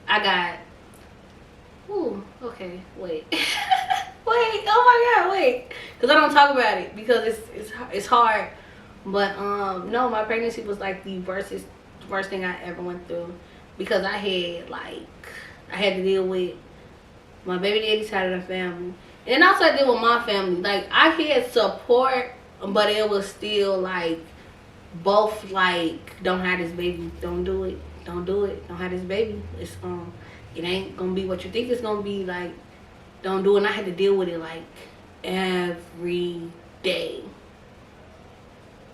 I got. Ooh, okay, wait. Wait, oh my god, wait. Because I don't talk about it because it's hard. But no, my pregnancy was like the worst thing I ever went through because I had to deal with my baby daddy side of the family, and also I deal with my family. Like I had support, but it was still like both like don't have this baby, don't do it, don't do it, don't have this baby. It ain't gonna be what you think it's gonna be. Like don't do it. And I had to deal with it like every day.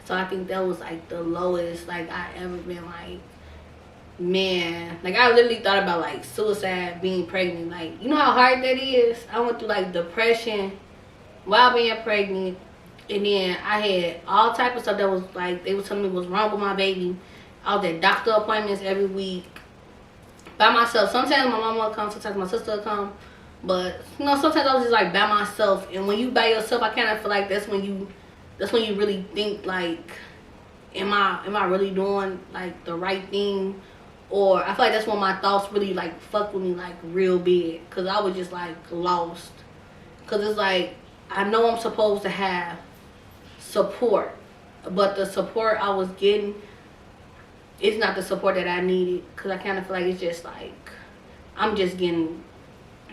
So I think that was like the lowest like I ever been. Like man, like I literally thought about like suicide, being pregnant. Like you know how hard that is. I went through like depression while being pregnant, and then I had all type of stuff that was like they was telling me was wrong with my baby. I was at doctor appointments every week by myself. Sometimes my mama would come, sometimes my sister would come, but you know sometimes I was just like by myself. And when you by yourself, I kind of feel like that's when you really think like, am I really doing like the right thing? Or I feel like that's when my thoughts really like fuck with me like real big, cause I was just like lost. Cause it's like I know I'm supposed to have support, but the support I was getting is not the support that I needed. Cause I kind of feel like it's just like I'm just getting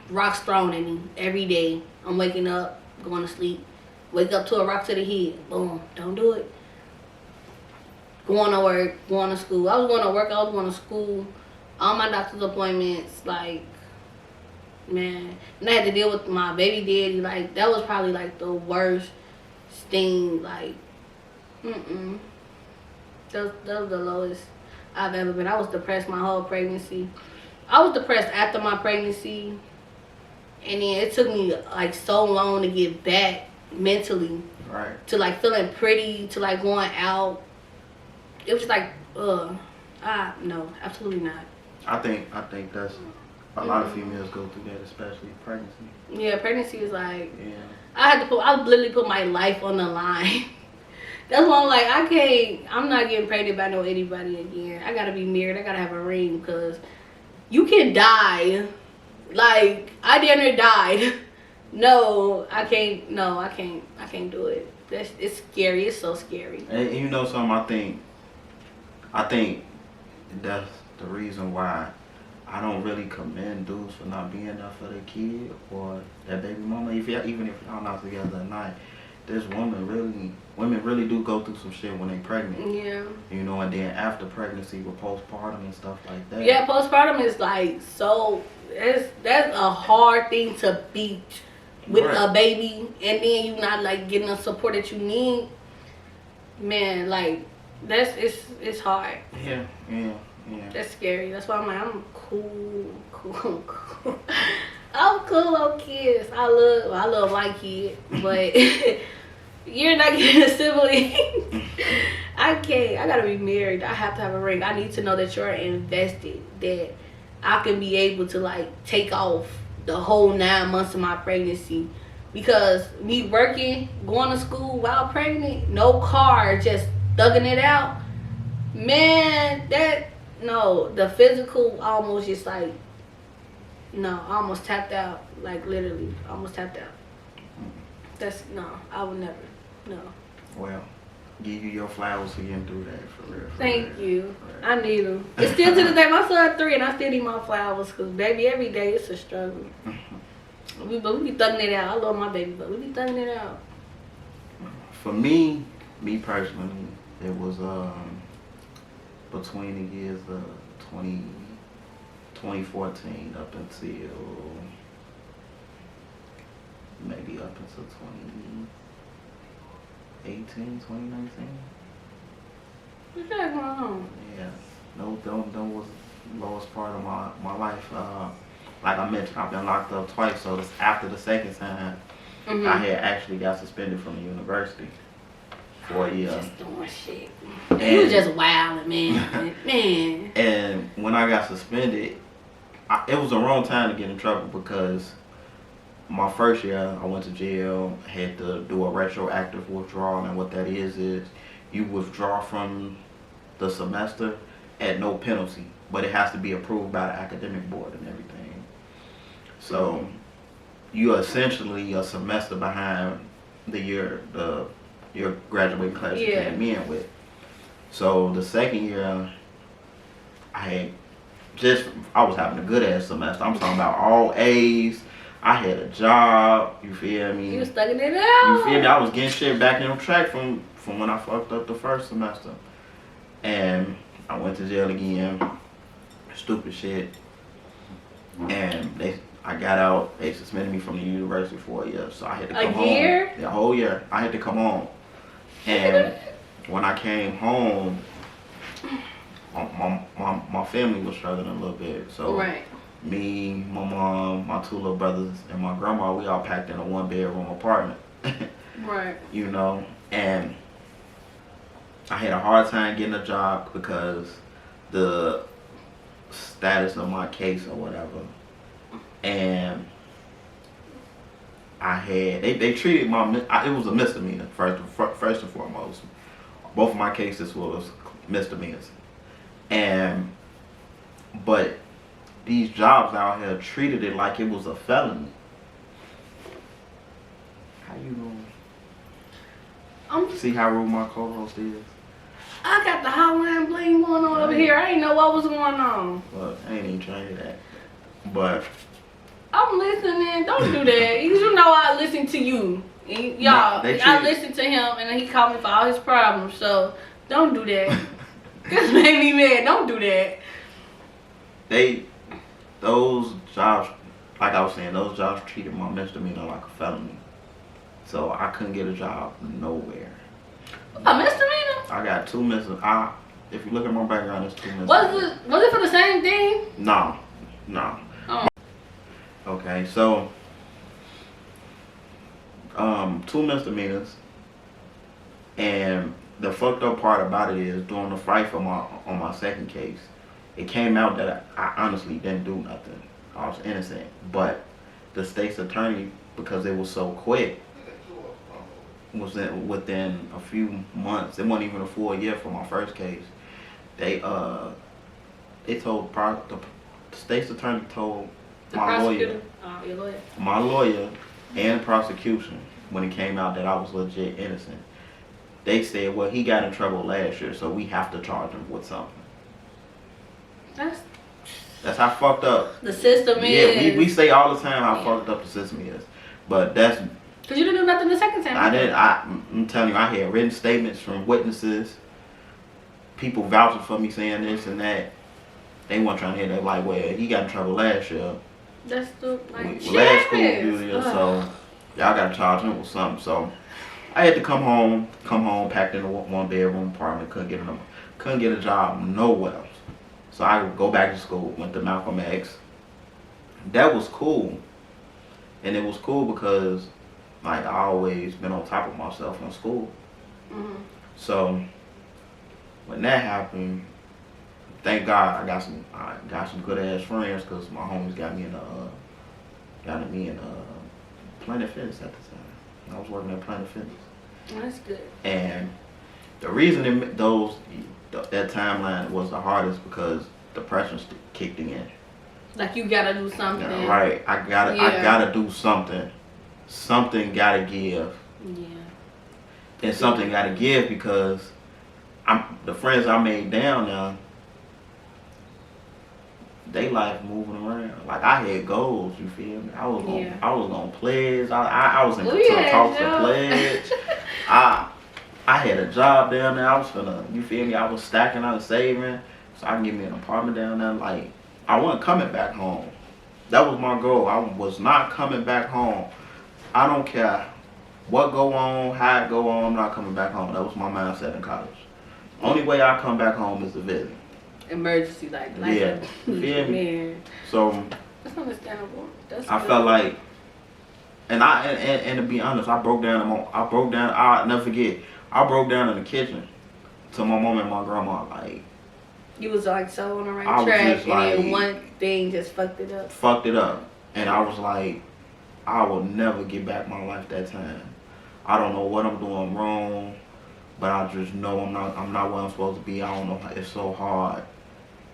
rocks thrown at me every day. I'm waking up, going to sleep, wake up to a rock to the head. Boom, don't do it. Going to work, going to school. I was going to work, I was going to school. All my doctor's appointments, like, man. And I had to deal with my baby daddy. Like, that was probably, like, the worst thing. Like, that was the lowest I've ever been. I was depressed my whole pregnancy. I was depressed after my pregnancy. And then it took me, like, so long to get back mentally. Right. To, like, feeling pretty, to, like, going out. It was just like, no, absolutely not. I think that's a lot of females go through that, especially pregnancy. Yeah, pregnancy is like, yeah. I literally put my life on the line. That's why I'm like, I'm not getting pregnant by no anybody again. I gotta be married, I gotta have a ring, because you can die. Like, I damn near died. No, I can't do it. It's scary, it's so scary. And you know something, I think that's the reason why I don't really commend dudes for not being there for their kid or that baby mama. Even if y'all not together at night, women really do go through some shit when they pregnant. Yeah. You know, and then after pregnancy with postpartum and stuff like that. Yeah, postpartum is like that's a hard thing to beat with a baby, and then you not like getting the support that you need. Man, like it's hard. Yeah. That's scary. That's why I'm like, I'm cool. I'm cool on kids. I love my kid, but you're not getting a sibling. I can't. I gotta be married. I have to have a ring. I need to know that you're invested, that I can be able to like take off the whole 9 months of my pregnancy. Because me working, going to school while pregnant, no car, just thugging it out, man, the physical almost just like, no, I almost tapped out, like literally, almost tapped out. I would never, no. Well, give you your flowers for getting through that, for real. Thank you. I need them. It's still to the day, my son 3 and I still need my flowers, because baby, every day it's a struggle. But we be thugging it out. I love my baby, but we be thugging it out. For me personally, it was between the years of 2014 up until maybe up until 2018, 2019. What's that going on? Yeah, no, that was the lowest part of my life. Like I mentioned, I've been locked up twice, so after the second time, I had actually got suspended from the university for a year. Just doing shit. You was just wilding, man. Man. And when I got suspended, it was the wrong time to get in trouble, because my first year I went to jail, had to do a retroactive withdrawal, and what that is you withdraw from the semester at no penalty. but it has to be approved by the academic board and everything. So you are essentially a semester behind the year your graduating class you came in with. So the second year, I was having a good ass semester. I'm talking about all A's. I had a job. You feel me? You was thugging it out. You feel me? I was getting shit back on track from when I fucked up the first semester, and I went to jail again. Stupid shit. And I got out. They suspended me from the university for a year, so I had to come home. A year? Yeah, a whole year. I had to come home. And when I came home, my family was struggling a little bit. So right. Me, my mom, my two little brothers, and my grandma, we all packed in a 1-bedroom apartment. Right. You know, and I had a hard time getting a job because the status of my case or whatever. And I had, they treated it was a misdemeanor, first and foremost. Both of my cases was misdemeanors. But these jobs out here treated it like it was a felony. How you gonna see how rude my co-host is? I got the hotline bling going on over here. I didn't know what was going on. Look, I ain't even trying to hear that. But I'm listening. Don't do that. You know I listen to you. Y'all, I listen to him and he called me for all his problems. So don't do that. This made me mad. Don't do that. Those jobs, like I was saying, those jobs treated my misdemeanor like a felony. So I couldn't get a job nowhere. A misdemeanor? I got 2 misdemeanors. If you look at my background, there's 2 misdemeanors. Was it for the same thing? No. Oh. Okay, so 2 misdemeanors, and the fucked up part about it is during the fight on my second case, it came out that I honestly didn't do nothing. I was innocent, but the state's attorney, because it was so quick, was within a few months. It wasn't even a full year for my first case. They told the state's attorney told my lawyer, your lawyer, my lawyer and prosecution, when it came out that I was legit innocent. They said, well, he got in trouble last year, so we have to charge him with something. That's how fucked up the system is. Yeah, we say all the time how fucked up the system is, but that's because you didn't do nothing the second time. I didn't. I'm telling you, I had written statements from witnesses, people vouching for me, saying this and that. They weren't trying to hear that. Like, well, he got in trouble last year. That's the last school year, so y'all got to charge him with something. So I had to come home, packed in a 1-bedroom apartment, couldn't get a job nowhere else. So I would go back to school, went to Malcolm X. That was cool. And it was cool because like I always been on top of myself in school. Mm-hmm. So when that happened, thank God I got some good ass friends because my homies got me in Planet Fitness at the time. I was working at Planet Fitness. That's good. And the reason that timeline was the hardest because depression kicked in. Like you gotta do something. Yeah, right. I gotta do something. Something gotta give. Yeah. And something gotta give because the friends I made down there, they life moving around. Like I had goals, you feel me? I was on pledge. I was in talks to pledge. I had a job down there. I was you feel me? I was stacking out and saving so I can get me an apartment down there. Like I wasn't coming back home. That was my goal. I was not coming back home. I don't care what go on, how it go on, I'm not coming back home. That was my mindset in college. Only way I come back home is to visit. Emergency, like yeah. Feel me? So that's understandable. I felt like, and to be honest, I broke down. I'll never forget. I broke down in the kitchen to my mom and my grandma. Like you was like so on the right track, and then one thing just fucked it up. And I was like, I will never get back my life that time. I don't know what I'm doing wrong, but I just know I'm not where I'm supposed to be. I don't know. It's so hard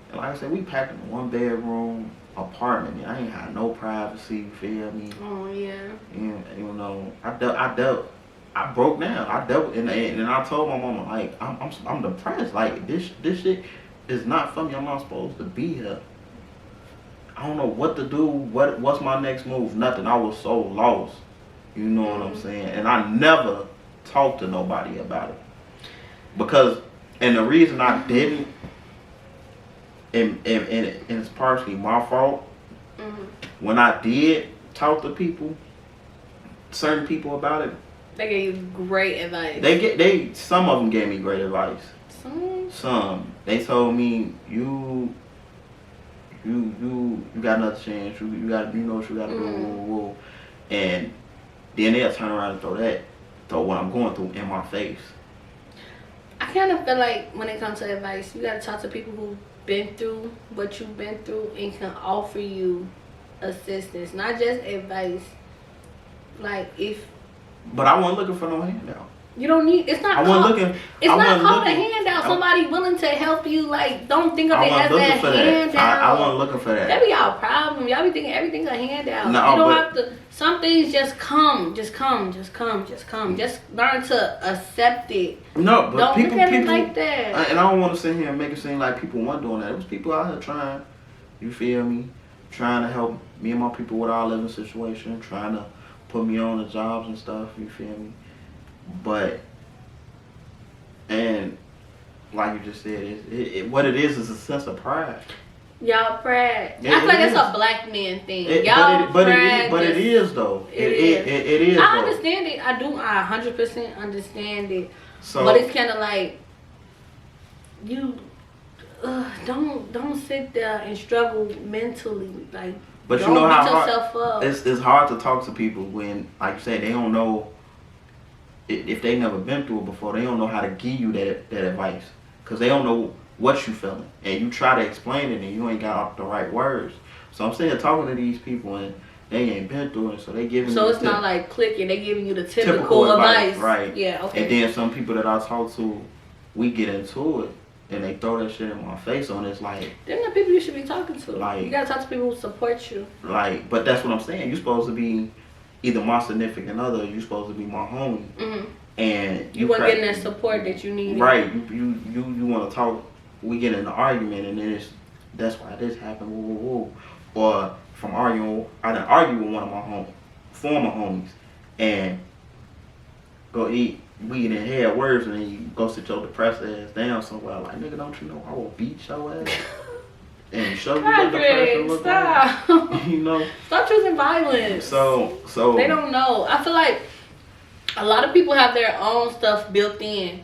And like I said, we packed in a 1-bedroom apartment. I ain't had no privacy. You feel me? Oh yeah. And you know, I broke down. I dealt, and I told my mama like, I'm depressed. Like this shit is not for me. I'm not supposed to be here. I don't know what to do. What's my next move? Nothing. I was so lost. You know what I'm saying? And I never talked to nobody about it because, and the reason I didn't, and it's partially my fault. When I did talk to people, certain people about it, they gave you great advice. Some of them gave me great advice. Some they told me you got another chance. You got, you know what you got to do. And then they'll turn around and throw what I'm going through in my face. I kind of feel like when it comes to advice, you gotta talk to people who've been through what you've been through and can offer you assistance, not just advice. Like if. But I wasn't looking for no handout. You don't need. It's not. I wasn't looking. It's not called a handout. Somebody willing to help you. Like, don't think of it as a handout. I wasn't looking for that. That be y'all problem. Y'all be thinking everything's a handout. No, you don't have to. Some things just come. Just learn to accept it. No, but don't people look at it like that. And I don't want to sit here and make it seem like people weren't doing that. It was people out here trying. You feel me? Trying to help me and my people with our living situation. Trying to put me on the jobs and stuff. You feel me? But, and like you just said, what it is a sense of pride. Y'all pride. Yeah, I feel like that's a black man thing. But it is though. It is. I understand it. I do. I 100% understand it. So, but it's kind of like you don't sit there and struggle mentally. Like, but don't you know how beat hard yourself up. It's hard to talk to people when, like you said, they don't know. If they never been through it before, they don't know how to give you that advice, because they don't know what you feeling, and you try to explain it and you ain't got the right words. So I'm sitting here talking to these people and they ain't been through it, so they giving. So it's not like clicking. They giving you the typical advice, right? Yeah, okay. And then some people that I talk to, we get into it and they throw that shit in my face, and it's like, they're not people you should be talking to. Like, you gotta talk to people who support you. Like, but that's what I'm saying. You're supposed to be either my significant other, or you're supposed to be my homie, and you weren't getting that support that you needed. Right? You want to talk. We get in an argument, and then that's why this happened. Woo, woo, woo. Or from arguing, I done argue with one of my former homies, and go eat. We didn't hear words, and then you go sit your depressed ass down somewhere. Like, nigga, don't you know I will beat your ass? And show you what depression look like. You know? Stop choosing violence. So they don't know. I feel like a lot of people have their own stuff built in,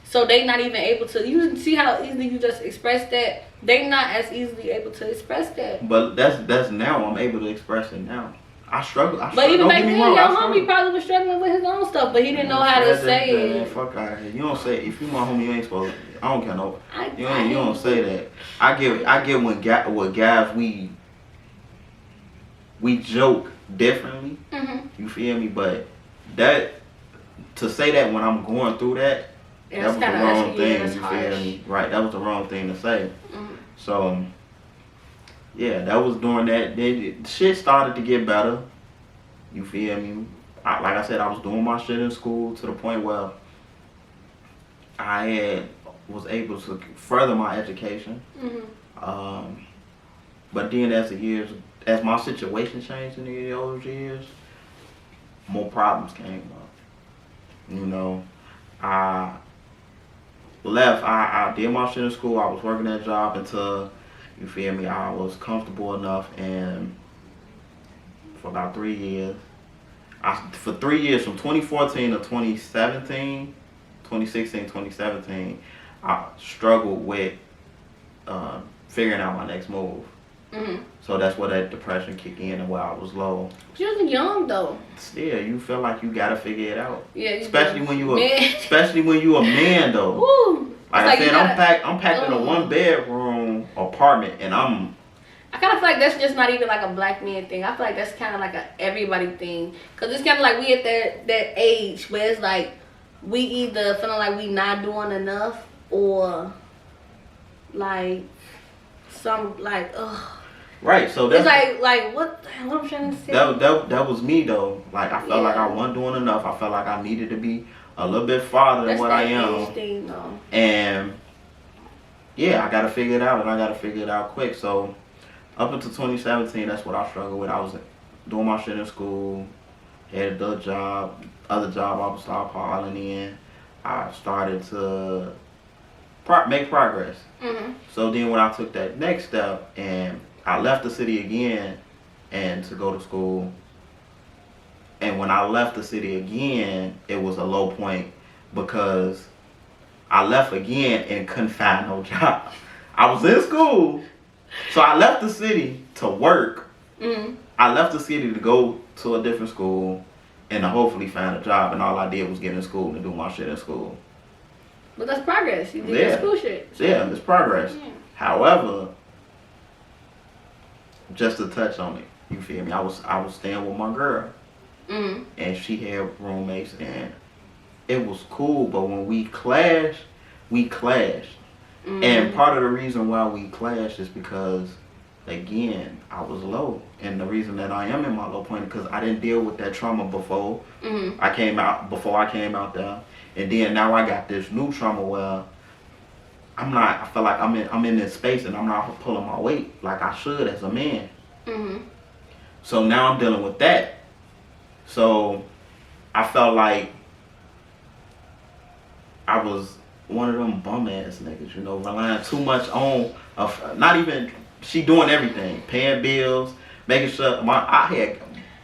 so they not even able to. You see how easily you just express that. They not as easily able to express that. But that's now I'm able to express it now. I struggle. But even back then, your homie probably was struggling with his own stuff, but he didn't know how to say it. Fuck out of here. You don't say, if you my homie, you ain't supposed to. I don't care no. You don't say that. I get what guys we joke differently. You feel me? But that, to say that when I'm going through that, that was the wrong thing. You feel me? Right? That was the wrong thing to say. So yeah, that was during that. Shit started to get better. You feel me? Like I said, I was doing my shit in school to the point where I was able to further my education. But then as my situation changed in those years, more problems came up. You know, I left. I did my shit in school. I was working that job until, you feel me, I was comfortable enough, and for about 3 years, for 3 years, from 2014 to 2017, 2016, 2017, I struggled with figuring out my next move. So that's where that depression kicked in and where I was low. But you was young though. Still, you feel like you gotta figure it out. Yeah. Especially when you a man though. Woo. Like I said, I'm packed in a 1-bedroom apartment, and I kind of feel like that's just not even like a black man thing. I feel like that's kind of like a everybody thing. Cause it's kind of like we at that age where it's like we either feeling like we not doing enough, or like some like, ugh. Right. So that's It's like what I'm trying to say. that was me though. Like I felt like I wasn't doing enough. I felt like I needed to be a little bit farther than That's what that I am. age thing, though. And yeah, I gotta figure it out, and I gotta figure it out quick. So up until 2017, that's what I struggled with. I was doing my shit in school, had a job, other job I was start piling in. I started to make progress. Mm-hmm. So then when I took that next step and I left the city again and to go to school, and when I left the city again, it was a low point because I left again and couldn't find no job. I was in school, so I left the city to work. Mm-hmm. I left the city to go to a different school and to hopefully find a job, and all I did was get in school and do my shit in school. But that's progress. You did Yeah. your school shit. So. Yeah, it's progress. Yeah. However, just to touch on it, you feel me? I was staying with my girl, Mm-hmm. and she had roommates, and it was cool. But when we clashed, Mm-hmm. and part of the reason why we clashed is because, again, I was low, and the reason that I am in my low point is because I didn't deal with that trauma before. Mm-hmm. I came out there, and then now I got this new trauma where I feel like I'm in this space and I'm not pulling my weight like I should as a man. Mm-hmm. So now I'm dealing with that. So I felt like I was one of them bum ass niggas, you know, relying too much on not even she doing everything, paying bills, making sure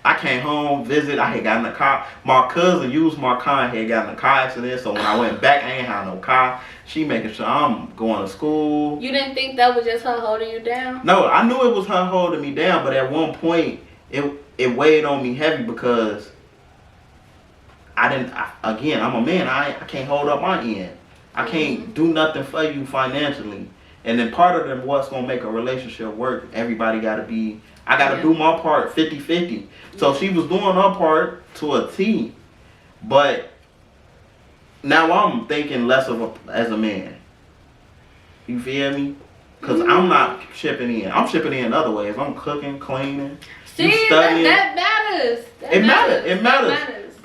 I came home, visit, I had gotten a car. My cousin used my car and had gotten a car accident, so when I went back, I ain't had no car. She making sure I'm going to school. You didn't think that was just her holding you down? No, I knew it was her holding me down, but at one point, it weighed on me heavy because again, I'm a man, I can't hold up my end. I can't do nothing for you financially. And then part of them, what's going to make a relationship work, everybody got to be, I got to do my part 50-50. So she was doing her part to a T. But now I'm thinking less as a man. You feel me? Because I'm not chipping in. I'm chipping in other ways. I'm cooking, cleaning, See, studying. that matters.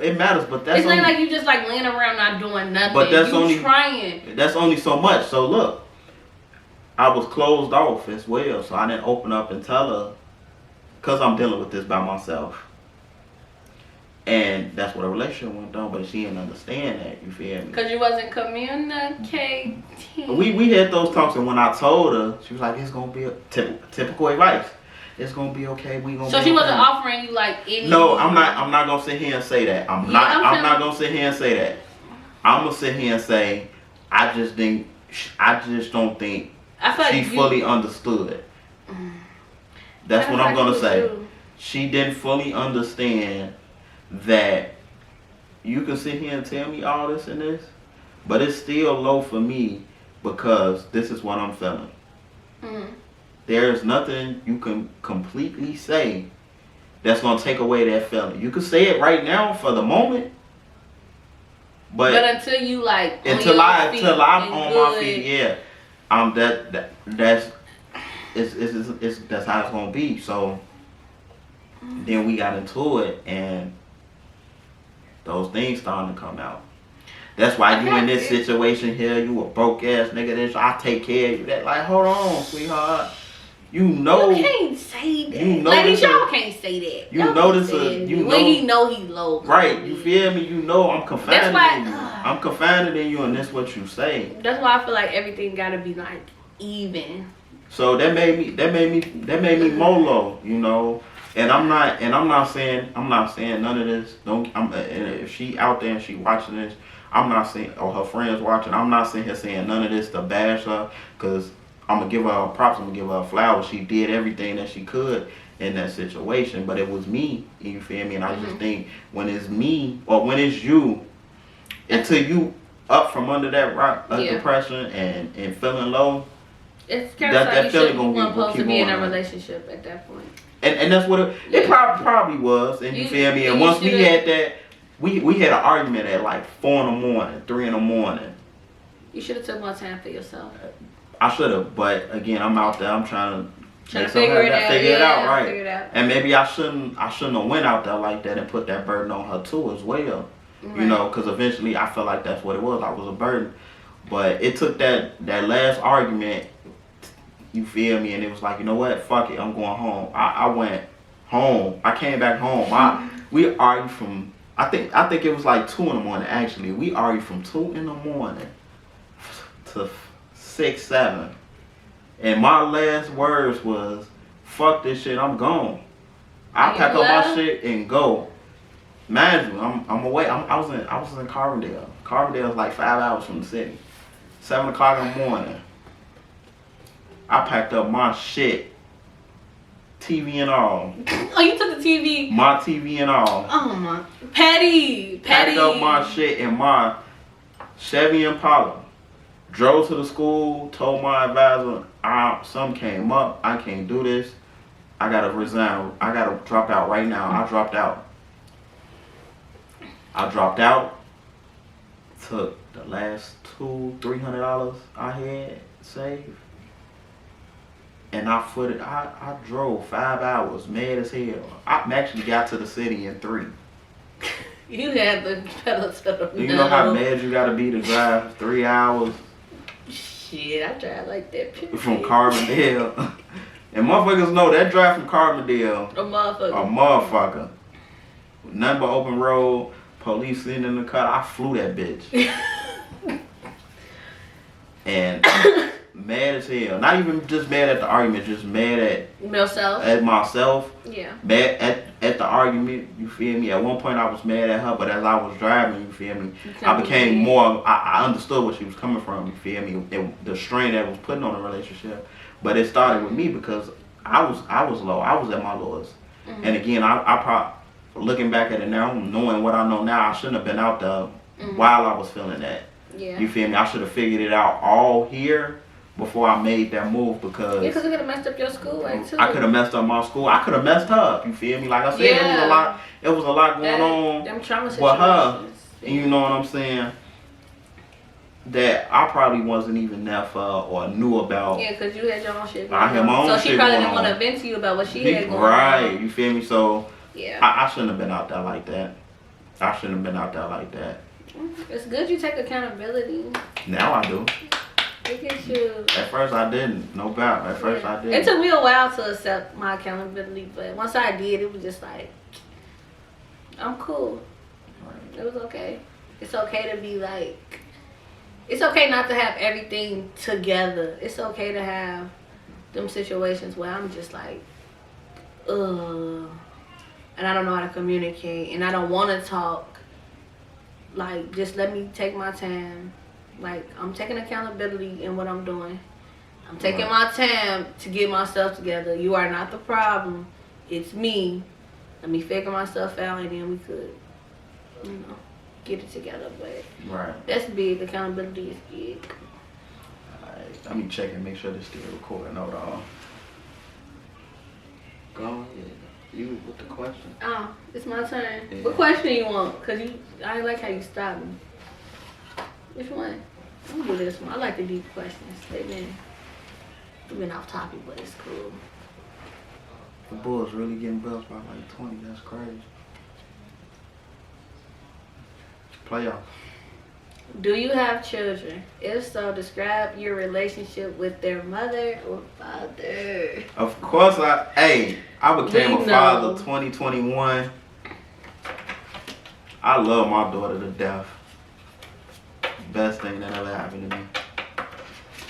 It matters, but that's it's only, not like you just like laying around not doing nothing. But that's you only trying. That's only so much. So look, I was closed off as well, so I didn't open up and tell her because I'm dealing with this by myself. And that's what a relationship went on, but she didn't understand that. You feel me? Because you wasn't communicating. We had those talks, and when I told her, she was like, "It's gonna be a typical advice. It's gonna be okay. We gonna." So she wasn't offering you like any. No, I'm not gonna sit here and say that. I'm not gonna sit here and say that. I'm gonna sit here and say, I just don't think she fully understood. That's what I'm gonna say. She didn't fully understand that you can sit here and tell me all this and this, but it's still low for me because this is what I'm feeling. Mm-hmm. There's nothing you can completely say that's gonna take away that feeling. You can say it right now for the moment, but until you like until I'm on my feet, yeah, that's how it's gonna be. So then we got into it, and those things starting to come out. That's why you in this situation here. You a broke ass nigga. This I take care of you. That like, hold on, sweetheart. You know you can't say that. You know ladies, y'all can't say that. You know this. You when know he know he low. Right. You feel me? You know I'm confounded. That's why in you. I'm confounded in you, and that's what you say. That's why I feel like everything gotta be like even. So that made me more low, you know. And I'm not saying none of this. If she out there and she watching this, I'm not saying, or her friends watching, I'm not sitting here saying none of this to bash her, because I'm gonna give her props. I'm gonna give her flowers. She did everything that she could in that situation, but it was me. You feel me? And I just think when it's me or when it's you, until you up from under that rock of depression and feeling low, it's kind of like you weren't supposed to be in a relationship at that point. And that's what it probably was. And you feel me? And once we had that, we had an argument at like 4 in the morning, 3 in the morning. You should have took more time for yourself. I should have, but again, I'm out there. I'm trying to figure it out. Right? Figure it out. And maybe I shouldn't have went out there like that and put that burden on her too as well. Right. You know, because eventually I felt like that's what it was. I was a burden. But it took that last argument, you feel me, and it was like, you know what, fuck it, I'm going home. I went home. I came back home. We argued from, I think it was like 2 in the morning actually. We argued from 2 in the morning to 6, 7. And my last words was, fuck this shit, I'm gone. I pack up my shit and go. Mind you, I'm away. I was in Carbondale. Carbondale is like 5 hours from the city. 7 o'clock in the morning. I packed up my shit, TV and all. Oh, you took the TV? My TV and all. Oh my, Patty. Packed up my shit in my Chevy Impala. Drove to the school. Told my advisor, something came up. I can't do this. I gotta resign. I gotta drop out right now. I dropped out. Took the last $200-$300 I had saved, and I drove 5 hours, mad as hell. I actually got to the city in 3. You had the pedal to the Do you know how mad you gotta be to drive 3 hours? Shit, I drive like that. From Carbondale. And motherfuckers know that drive from Carbondale. A motherfucker. Nothing but open road. Police sitting in the car. I flew that bitch. And mad as hell. Not even just mad at the argument, just mad at myself. Yeah. Mad at the argument, you feel me? At one point I was mad at her, but as I was driving, you feel me? I became more, I understood where she was coming from, you feel me? The strain that was putting on the relationship. But it started with me because I was low. I was at my lowest. Mm-hmm. And again, I probably, looking back at it now, knowing what I know now, I shouldn't have been out there while I was feeling that. Yeah. You feel me? I should have figured it out all here before I made that move because... Yeah, because it could have messed up your school way too. I could have messed up my school. I could have messed her up, you feel me? Like I said, it was a lot going on them trauma with her. And you know what I'm saying? That I probably wasn't even there for or knew about. Yeah, because you had your own shit going on. I had my own shit going on. So she probably didn't want to vent to you about what she had going on. Right, you feel me? So yeah, I shouldn't have been out there like that. It's good you take accountability. Now I do. Look at you. At first I didn't. No doubt. At first I didn't. It took me a while to accept my accountability, but once I did, it was just like, I'm cool. Right. It was okay. It's okay to be like, it's okay not to have everything together. It's okay to have them situations where I'm just like, and I don't know how to communicate, and I don't want to talk. Like, just let me take my time. Like, I'm taking accountability in what I'm doing. I'm taking my time to get myself together. You are not the problem. It's me. Let me figure myself out, and then we could, get it together. But that's big. Accountability is big. Alright, let me check and make sure this still recording. Hold on. Go ahead. You with the question. Oh, it's my turn. Yeah. What question you want? Cause I like how you stopped me. Which one? I'm gonna do this one. I like the deep questions. We've been off topic, but it's cool. The Bulls really getting built by like 20. That's crazy. Playoffs. Do you have children? If so, describe your relationship with their mother or father. Of course, I became a father 2021. I love my daughter to death. Best thing that ever happened to me.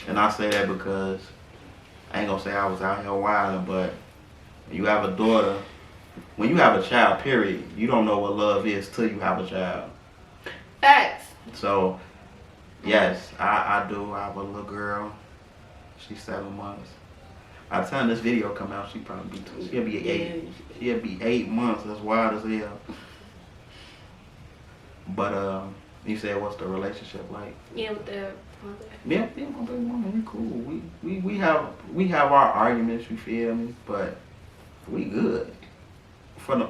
And I say that because I ain't gonna say I was out here wilding, but when you have a daughter, when you have a child, period, you don't know what love is till you have a child. Facts. So, yes, I do. I have a little girl. She's 7 months. By the time this video come out, she'll be 8. She'll be 8 months. That's wild as hell. But you said, what's the relationship like? Yeah, with their mother. Yeah, my baby mama, we cool. We have our arguments. You feel me? But we good.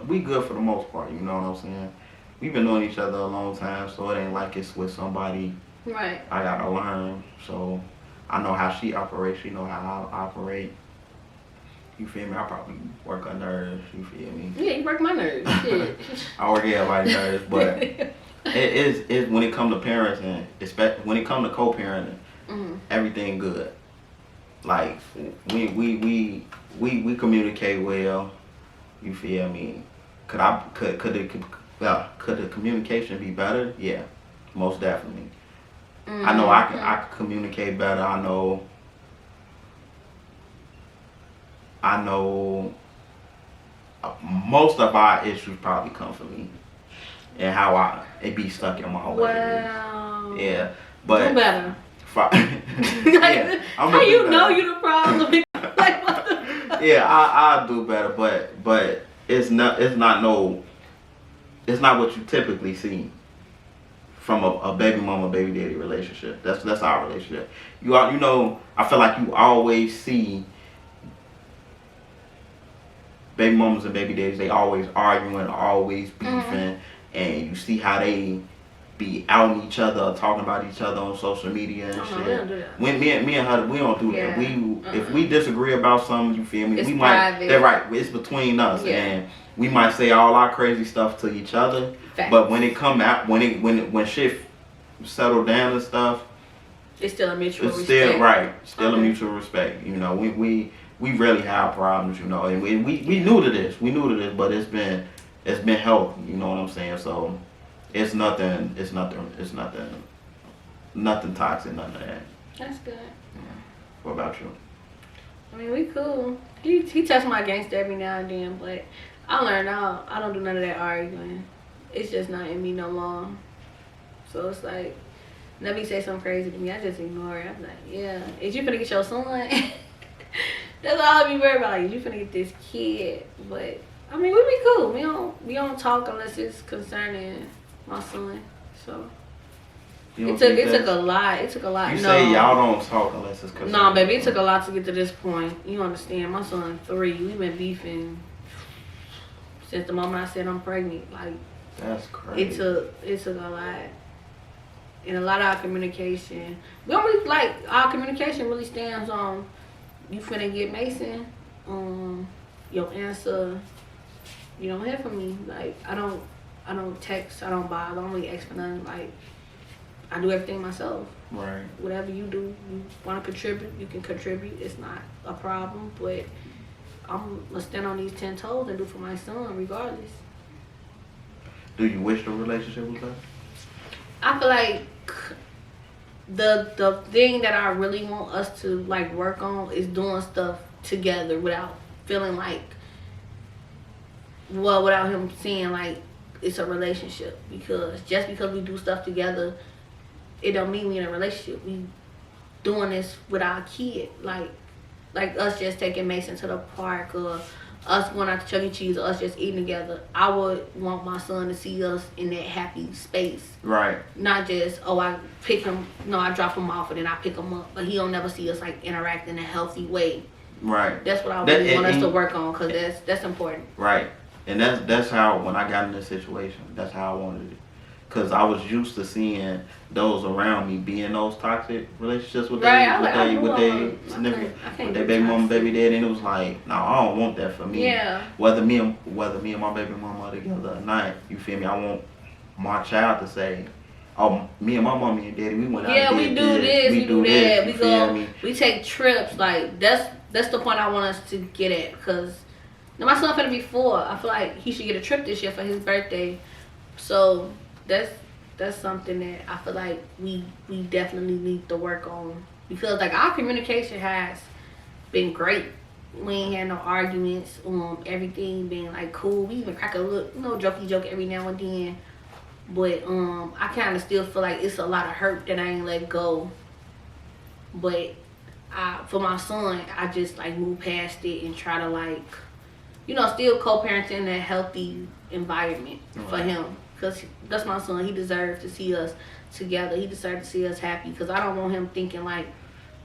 We good for the most part. You know what I'm saying? We've been knowing each other a long time, so it ain't like it's with somebody right. I gotta learn. So I know how she operates. She know how I operate. You feel me? I probably work her nerves. You feel me? Yeah, you work my nerves. Shit. I work everybody's nerves, but it when it comes to parents and especially when it comes to co-parenting, everything good. Like we communicate well. You feel me? Could the communication be better? Yeah, most definitely. I know I can communicate better. I know most of our issues probably come from me and how it be stuck in my whole head. Wow. Yeah, but do better. Yeah, how you know you the problem? Like, what the fuck? Yeah, I'll do better, but it's not what you typically see from a baby mama baby daddy relationship. That's our relationship. You know, I feel like you always see baby mamas and baby daddies. They always arguing, always beefing, and you see how they be outing each other, talking about each other on social media and shit. We don't do that. When me and her, we don't do that. If we disagree about something, you feel me? It's we private. They're right. It's between us, and we might say all our crazy stuff to each other. Facts. But when it come out, when shit settle down and stuff, it's still a mutual it's respect. still right. Still a mutual respect. You know, we really have problems. You know, and we knew to this. We knew to this, but it's been healthy. You know what I'm saying? So. It's nothing toxic, nothing of that. That's good. Yeah. What about you? I mean, we cool. He touched my gangster every now and then, but I learned out. I don't do none of that arguing. It's just not in me no more. So it's like, whenever he say something crazy to me, I just ignore it. I'm like, yeah, is you finna get your son? That's all I be worried about. Like, is you finna get this kid? But I mean, we be cool. We don't talk unless it's concerning my son. So it took a lot. It took a lot. You say y'all don't talk unless it's concerning. No, baby, it took a lot to get to this point. You understand? My son 3. We've been beefing since the moment I said I'm pregnant. Like, that's crazy. It took a lot. And a lot of our communication. We don't really, like, our communication really stands on you finna get Mason. Your answer, you don't hear from me. Like, I don't text, I don't bother, I don't really ask for nothing. Like, I do everything myself. Right. Whatever you do, you want to contribute, you can contribute. It's not a problem, but I'm gonna stand on these 10 toes and do for my son regardless. Do you wish the relationship was better? I feel like the thing that I really want us to like work on is doing stuff together without feeling like, well, without him seeing like it's a relationship. Because just because we do stuff together, it don't mean we in a relationship. We doing this with our kid, like us just taking Mason to the park, or us going out to Chuck E. Cheese, or us just eating together. I would want my son to see us in that happy space. Right. Not just, oh, I pick him, no, I drop him off and then I pick him up. But he don't never see us like interact in a healthy way. Right. That's what I really want us to work on, because that's important. Right. And that's how, when I got in this situation, that's how I wanted it. Because I was used to seeing those around me be in those toxic relationships with their baby mama, baby daddy, and it was like, no, I don't want that for me. Yeah. Whether me and my baby mama are together or not, you feel me? I want my child to say, oh, me and my mommy and daddy, we went out. Yeah, we do this, we do that. We go, we take trips. Like, that's the point I want us to get at, because my son finna be 4. I feel like he should get a trip this year for his birthday. So that's something that I feel like we definitely need to work on, because like our communication has been great. We ain't had no arguments. Everything been like cool. We even crack a little jokey joke every now and then. But I kind of still feel like it's a lot of hurt that I ain't let go. But for my son, I just like move past it and try to like, still co-parent in a healthy environment for him. Because that's my son. He deserves to see us together. He deserves to see us happy. Because I don't want him thinking like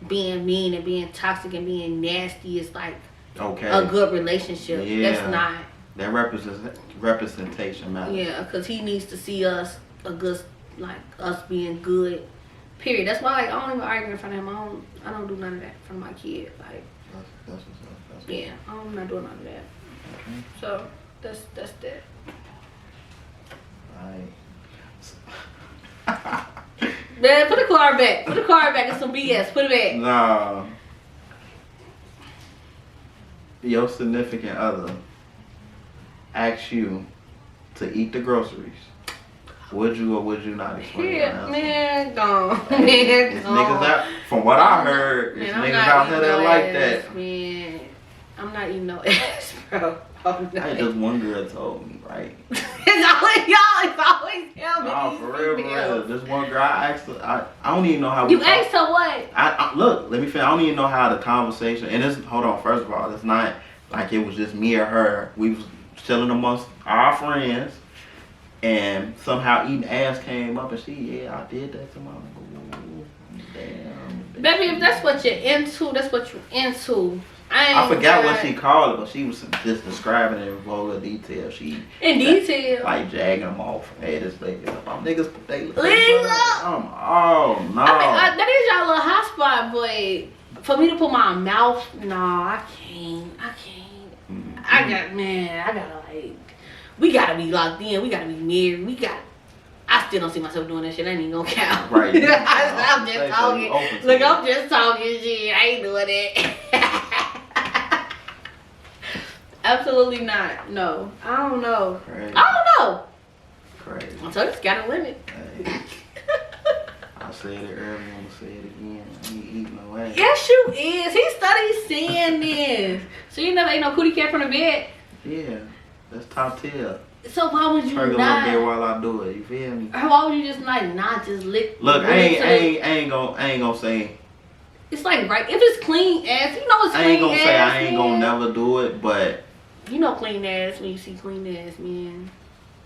being mean and being toxic and being nasty is like a good relationship. Yeah. That's not. That representation matters. Yeah, because he needs to see us us being good Period. That's why like I don't even argue in front of him. I don't do none of that in front of my kid. Like That's what's up. That's yeah, I'm not doing none of that. okay. So that's that. Alright. Man, put the card back. Put the card back. It's some BS. Put it back. Nah. Your significant other asks you to eat the groceries. Would you or would you not explain your Yeah, answer? man, gone. Hey, Man, it's gone. niggas out. From what I heard, it's Man, I'm niggas not out here eating that no like ass, that. Man, I'm not eating no ass, bro. I'm not. Hey, just one girl told me, right? It's always y'all. It's always him. Nah, and for these real, for females. real. This one girl, I asked her, I don't even know how we You talk. asked her what? Look, let me finish. I don't even know how the conversation, and this, hold on, first of all, it's not like it was just me or her. We was chilling amongst our friends, and somehow eating ass came up, and yeah, I did that to my damn. Baby, if that's what you're into, that's what you're into. I forgot what she called it, but she was just describing it in vulgar detail. She in detail. like jagging them off. Hey, this lady, my niggas, they Leave up. oh no. I mean, that is y'all little hot spot, but for me to put my mouth, no, I can't. I gotta like, we gotta be locked in. We gotta be married. I still don't see myself doing that shit. I ain't even gonna count. Right. I'm just Say so, talking. you open to Look, it. I'm just talking shit. I ain't doing it. Absolutely not. No. I don't know. Crazy. I don't know. Crazy. So it's got a limit. Hey, I said it earlier, I'm gonna say it again. I ain't eating no ass. Yes, you is. He studies saying this. So you never ate no cootie cat from the bed? Yeah, that's top tier. So why would you Twerk a little bit not? while I do it. You feel me? Why would you just like not just lick? Look, I lick ain't to gonna say. It's like right. If it's clean ass, you know it's I clean ain't gonna ass. say I ain't man. gonna never do it, but You know clean ass when you see clean ass, man.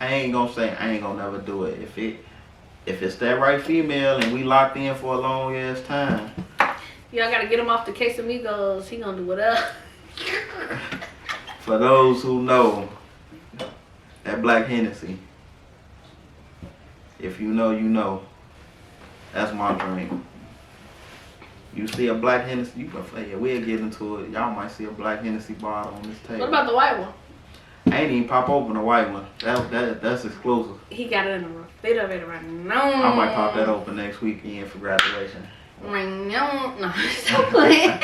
I ain't gonna say I ain't gonna never do it. If it's that right female and we locked in for a long ass time. Y'all gotta get him off the Casamigos. He gonna do whatever. For those who know, that Black Hennessy. If you know, you know. That's my drink. You see a Black Hennessy, you can yeah, we'll get into it. Y'all might see a Black Hennessy bottle on this table. What about the white one? I ain't even pop open the white one. That's exclusive. He got it in the refrigerator right now. I might pop that open next weekend for graduation. Right now. No, stop playing.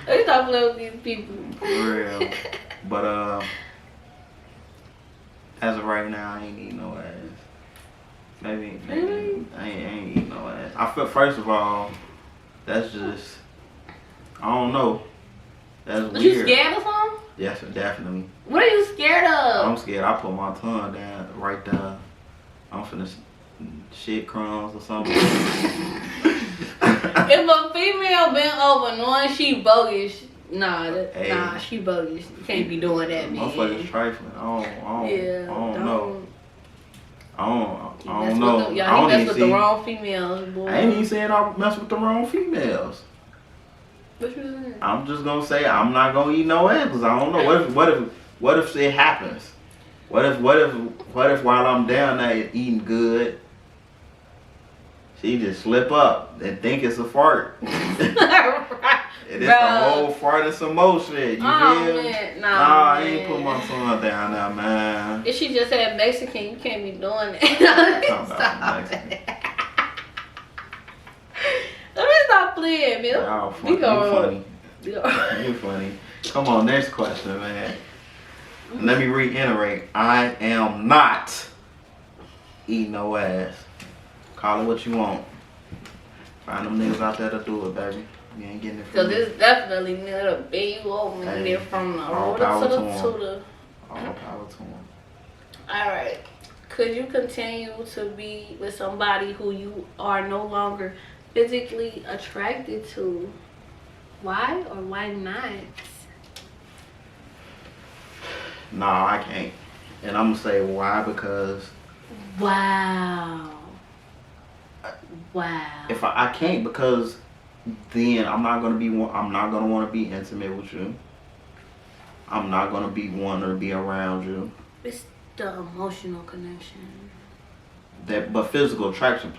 Let's stop playing with these people. For real. But as of right now, I ain't eating no ass. Maybe Really? I ain't eating no ass. I feel, first of all, that's just, I don't know. That's Was weird. you scared of something? Yes, definitely. What are you scared of? I'm scared. I put my tongue down right there. I'm finna shit crumbs or something. If a female bent over knowing she bogus, Hey. nah, she bogus. You can't be doing that, man. Motherfuckers trifling. I don't know. I don't Y'all, know. he I don't messed even with see. the wrong females, boy. I ain't even saying I mess with the wrong females. What you saying? I'm just gonna say I'm not gonna eat no ass because I don't know. What if it happens? What if while I'm down there eating good, she just slip up and think it's a fart? And it's a whole fart and some more shit. You Oh feel me? man, Nah, I ain't put my tongue down there, man. If she just had Mexican, you can't be doing Talking that. about Stop Mexican. it. Let me stop playing, man. Y'all funny. We go. You funny. Come on, next question, man. Let me reiterate. I am not eating no ass. Call it what you want. Find them niggas out there to do it, baby. You ain't getting it from Cause me. it's definitely near the big old man there from the all road power to the to 'em. to the. All power to them. Alright. Could you continue to be with somebody who you are no longer physically attracted to? Why or why not? Nah, I can't. And I'm gonna say why, because Wow. Wow. if I can't, because then I'm not gonna want to be intimate with you. I'm not gonna want to be around you. It's the emotional connection. But physical attraction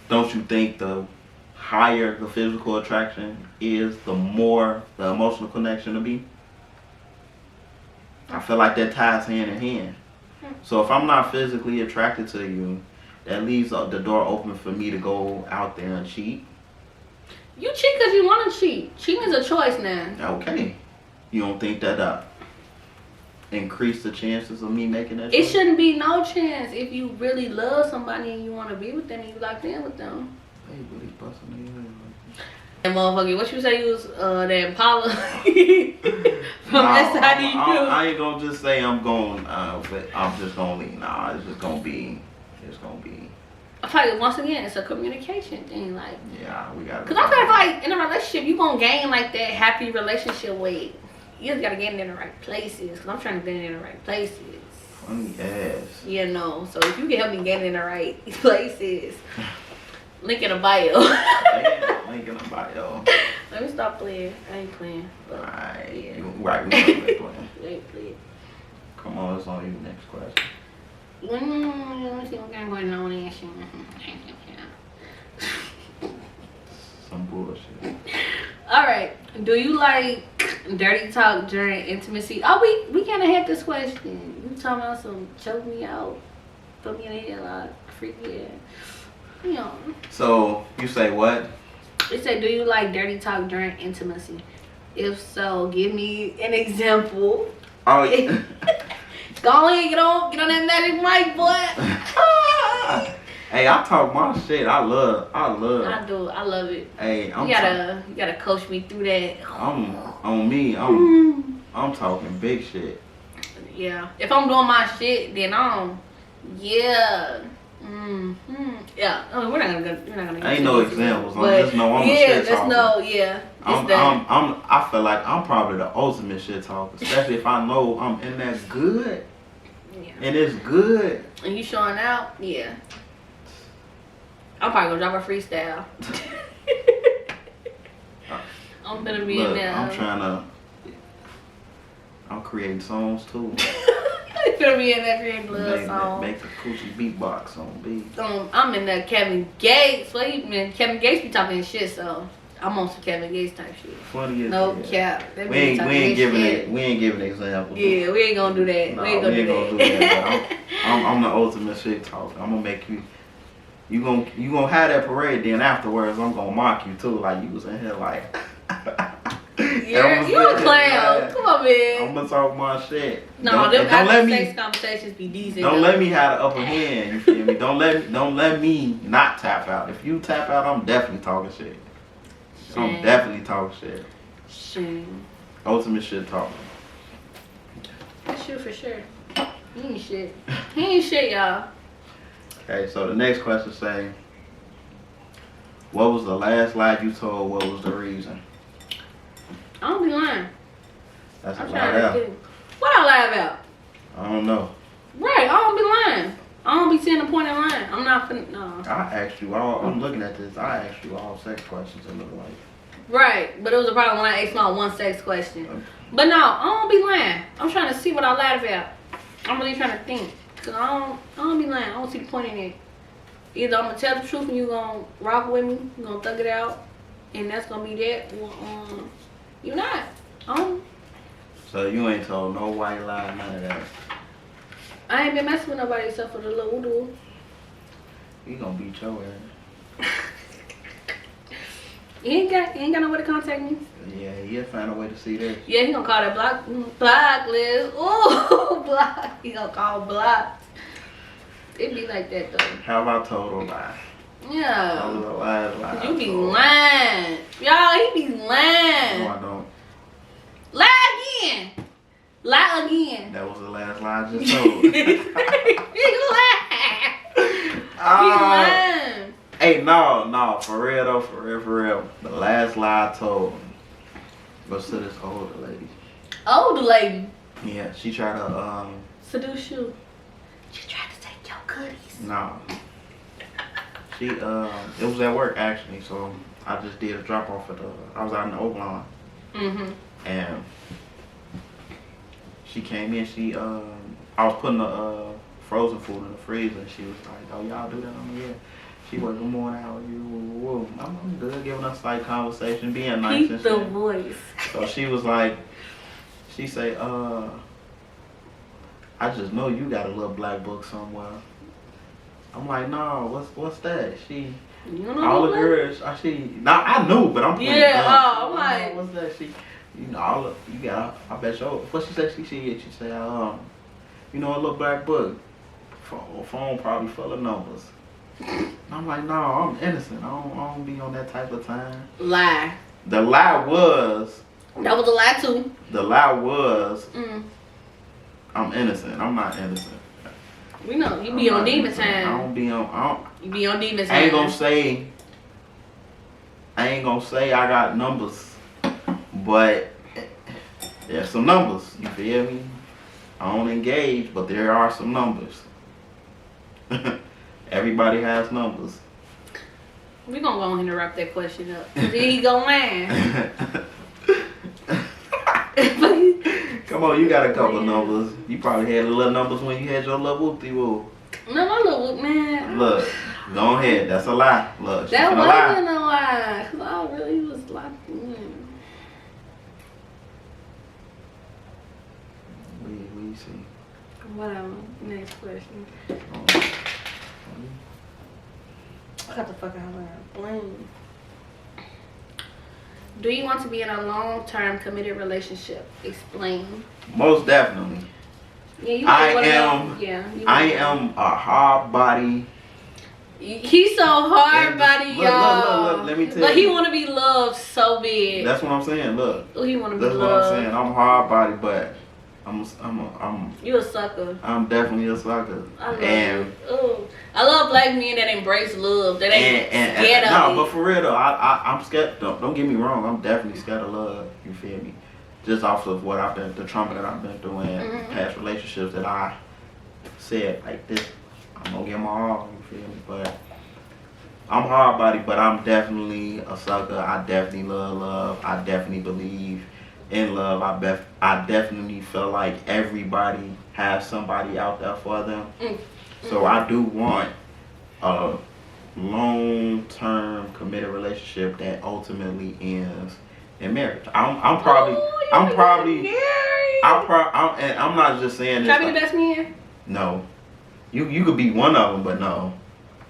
don't you think the higher the physical attraction is, the more the emotional connection to be? I feel like that ties hand in hand. So if I'm not physically attracted to you, that leaves the door open for me to go out there and cheat. You cheat because you want to cheat. Cheating is a choice now. Okay. You don't think that increase the chances of me making that It choice? shouldn't be no chance if you really love somebody and you want to be with them and you locked in with them. Hey, but he's busting me in. And motherfucker, what you say you was that Impala from Nah, SIDU? I ain't gonna just say I'm going, but I'm just gonna leave. Nah, it's gonna be. I feel like once again, it's a communication thing. Like, Yeah, we gotta. cause I feel like in a relationship, you gonna gain like that happy relationship weight. You just gotta get it in the right places. Cause I'm trying to get it in the right places. Funny ass. You know, so if you can help me get it in the right places, link in the bio. Damn, link in the bio. Let me stop playing. I ain't playing. But Right. yeah. Right. We ain't playing. I ain't playing. Come on, it's on you. Next question. Let me see what I'm going on and shit. Some bullshit. All right. Do you like dirty talk during intimacy? Oh, we kind of had this question. You talking about some choke me out, put me in a headlock, freak me out. You know. So you say what? It said, do you like dirty talk during intimacy? If so, give me an example. Oh yeah. Go ahead, get on that magic mic, boy. Hey, I talk my shit. I love. I do. I love it. Hey, You gotta coach me through that. I'm on me. I'm talking big shit. Yeah. If I'm doing my shit, then yeah. Yeah. I mean, we're not gonna. Ain't no examples. I just know I'm a shit talker. I feel like I'm probably the ultimate shit talker, especially if I know I'm in that good. Yeah. And it's good. And you showing out? Yeah. I'm probably gonna drop a freestyle. I'm gonna be in there. I'm creating songs too. I'm gonna be in there creating little songs. Make the coochie beatbox on beat. I'm in there Kevin Gates. Kevin Gates be talking shit, so I'm on some Kevin Gates type shit. Funny as No hell. cap. We ain't giving examples. Yeah, we ain't gonna do that. No, we ain't gonna do that. I'm the ultimate shit talker. I'm gonna make you. You gonna have that parade. Then afterwards, I'm gonna mock you too. Like you was in here like. You're a clown. Man. Come on, man. I'm gonna talk my shit. No, them after sex conversations be decent. Don't let me have the upper hand. You feel me? Don't let me not tap out. If you tap out, I'm definitely talking shit. I'm definitely talking shit. Shame. Ultimate shit talking. That's you for sure. He ain't shit. He ain't shit, y'all. Okay, so the next question say, what was the last lie you told? What was the reason? I don't be lying. That's a I'm lie trying out. to think. What I lie about? I don't know. Right, I don't be lying. I don't be seeing the point in lying. I'm not finna, no. I asked you all. I'm looking at this. I asked you all sex questions. It look like. Right, but it was a problem when I asked my one sex question. But no, I don't be lying. I'm trying to see what I lied about. I'm really trying to think. Cause I don't be lying. I don't see the point in it. Either I'm gonna tell the truth and you gonna rock with me, you gonna thug it out, and that's gonna be that. Or you not. So you ain't told no white lie, none of that. I ain't been messing with nobody except for the little voodoo. He gonna beat your ass. He ain't got no way to contact me. Yeah, he'll find a way to see this. Yeah, he gonna call that blacklist. Ooh, block. He gonna call blocked. It be like that though. Have I told a lie? That was Yeah. the last lie. You I be told. lying. Y'all, he be lying. No, I don't. Lie again. Lie again. That was the last lie I just told. He lie. He lying. Hey, no, for real though, for real. The last lie I told was to this older lady. Older lady. Yeah, she tried to, Seduce you. She tried to take your goodies. no. She, it was at work actually, so I just did a drop off I was out in the oak lawn. Mm-hmm. And she came in, I was putting the frozen food in the freezer, and she was like, oh, y'all do that on the air? She was, good morning, how are you? Whoa. I'm good, giving us like conversation, being nice Keep and the shit. voice. So she was like, she say, I just know you got a little black book somewhere. I'm like, no, what's that? She, You don't know all the what? girls, now I knew, but I'm playing Yeah, dumb. I'm She, like, what's that? She, you know, all of, you got, I bet you, what she said, she said, you know, a little black book, phone probably full of numbers. I'm like, no, I'm innocent. I don't be on that type of time. lie. The lie was. That was a lie too. The lie was. Mm. I'm innocent. I'm not innocent. We know you be on demon innocent. time. I don't be on. You be on demon time. I ain't gonna say I got numbers, but there's some numbers. You feel me? I don't engage, but there are some numbers. Everybody has numbers. We gonna go ahead and wrap that question up. Then he go land. Come on, you got a couple numbers. You probably had little numbers when you had your little whoop-de-whoop. No, my little man. Look, go ahead. That's a lie. Look, That wasn't wasn't a lie. Cause I really was like, We see. Whatever. Next question. I got the fuck out of here. Blame. Do you want to be in a long-term committed relationship? Explain. Most definitely. Yeah, you I wanna am. know? Yeah. I am a hard body. He's so hard body, y'all. Look, let me tell but he you. want to be loved so bad. That's what I'm saying. Look. Oh, he want to be That's loved. what I'm saying. I'm hard body, but You a sucker. I'm definitely a sucker. I love And it. Oh, I love black men that embrace love. That ain't scared of no, it. but for real though, I'm scared. Don't get me wrong. I'm definitely scared of love. You feel me? Just off of what the trauma that I've been through and past relationships that I said like this. I'm gonna give my all. You feel me? But I'm hard body, but I'm definitely a sucker. I definitely love. I definitely believe in love. I definitely feel like everybody has somebody out there for them. So I do want a long-term committed relationship that ultimately ends in marriage. I'm not just saying this. Try to be the best man. No, you could be one of them, but no,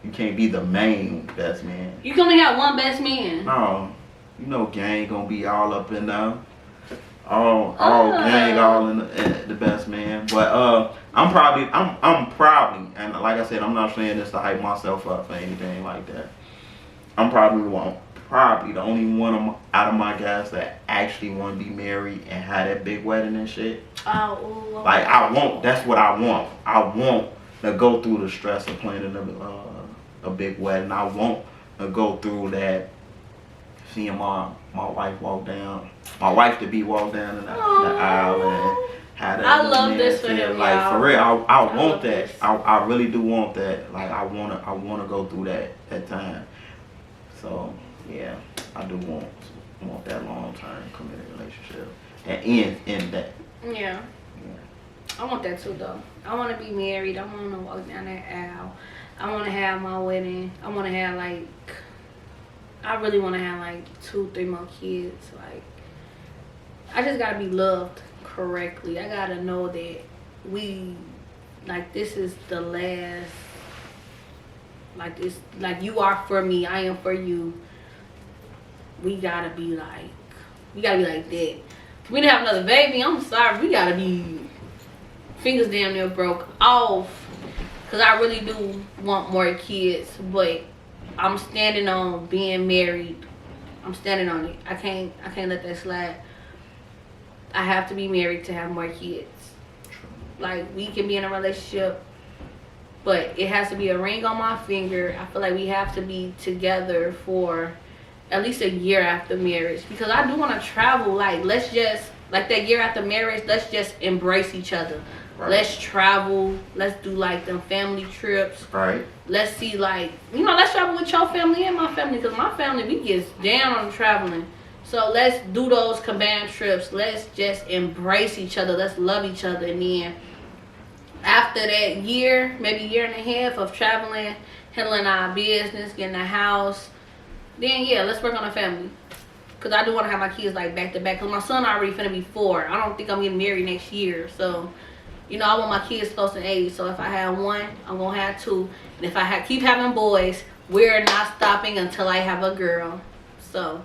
you can't be the main best man. You can only have one best man. No, you know, gang gonna be all up in there. All gang, all in the best man. But I'm probably, and like I said, I'm not saying this to hype myself up or anything like that. I'm probably the only one out of my guys that actually want to be married and have that big wedding and shit. Oh, like that's what I want. I want to go through the stress of planning a big wedding. I want to go through that, seeing my wife walk down, my wife to be walk down in the aisle and have that. I love this for him, like y'all. for real, I want that. This. I really do want that. Like I wanna go through that time. So yeah, I do want that long term committed relationship and end that. Yeah. I want that too though. I want to be married. I want to walk down that aisle. I want to have my wedding. I want to have I really want to have 2-3 more kids. I just gotta be loved correctly. I gotta know that this is the last. You are for me, I am for you. We gotta be like that. For me to have another baby, I'm sorry. We gotta be fingers damn near broke off. Cause I really do want more kids, but I'm standing on being married. I'm standing on it. I can't let that slide. I have to be married to have more kids. We can be in a relationship, but it has to be a ring on my finger. I feel like we have to be together for at least a year after marriage, because I do want to travel. Let's just that year after marriage, let's just embrace each other. Right. Let's travel. Let's do them family trips. Right. Let's see let's travel with your family and my family, because my family, we get down on traveling. So let's do those combined trips. Let's just embrace each other. Let's love each other. And then after that year, maybe year and a half of traveling, handling our business, getting a house, then yeah, let's work on a family. Cause I do want to have my kids like back to back. Cause my son already finna be 4. I don't think I'm getting married next year. So, you know, I want my kids close in age. So if I have 1, I'm gonna have 2. And if I keep having boys, we're not stopping until I have a girl. So.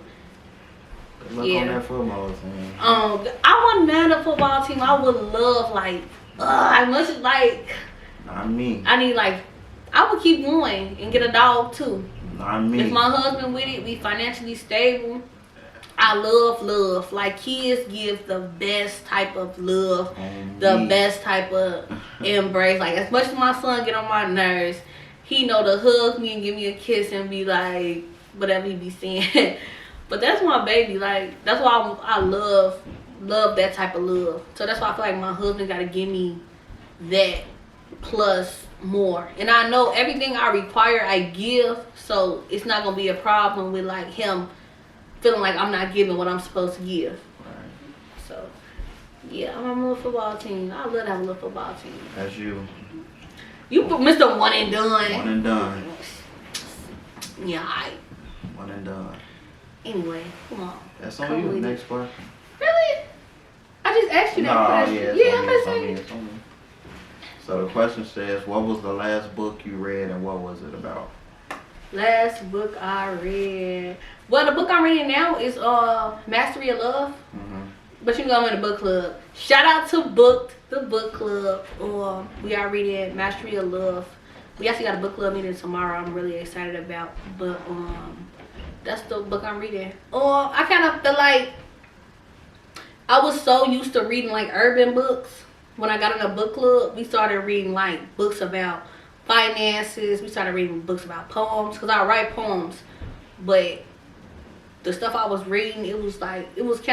Good luck on that football team. I want to man a football team. I would love like, I must like. Not me. I need like, I would keep going and get a dog too. Not me. If my husband with it, we financially stable. I love. Like kids give the best type of love, the best type of embrace. Like as much as my son get on my nerves, he know to hug me and give me a kiss and be like whatever he be saying. But that's my baby. Like that's why I love that type of love. So that's why I feel like my husband gotta give me that plus more. And I know everything I require I give, so it's not gonna be a problem with like him feeling like I'm not giving what I'm supposed to give. Right. So yeah, I'm on a little football team. I love to have a little football team. That's you. You Mr. One and Done. One and done. Yeah, One and done. Anyway, come on. That's on you. Next question. Really? I just asked you that question. It's on me. So the question says, what was the last book you read and what was it about? Last book I read. Well, the book I'm reading now is Mastery of Love. Mm-hmm. But you can go in the book club. Shout out to the book club. We are reading Mastery of Love. We actually got a book club meeting tomorrow. I'm really excited about. But that's the book I'm reading. I kind of feel like I was so used to reading like urban books. When I got in a book club, we started reading like books about finances. We started reading books about poems because I write poems. But the stuff I was reading, it was kind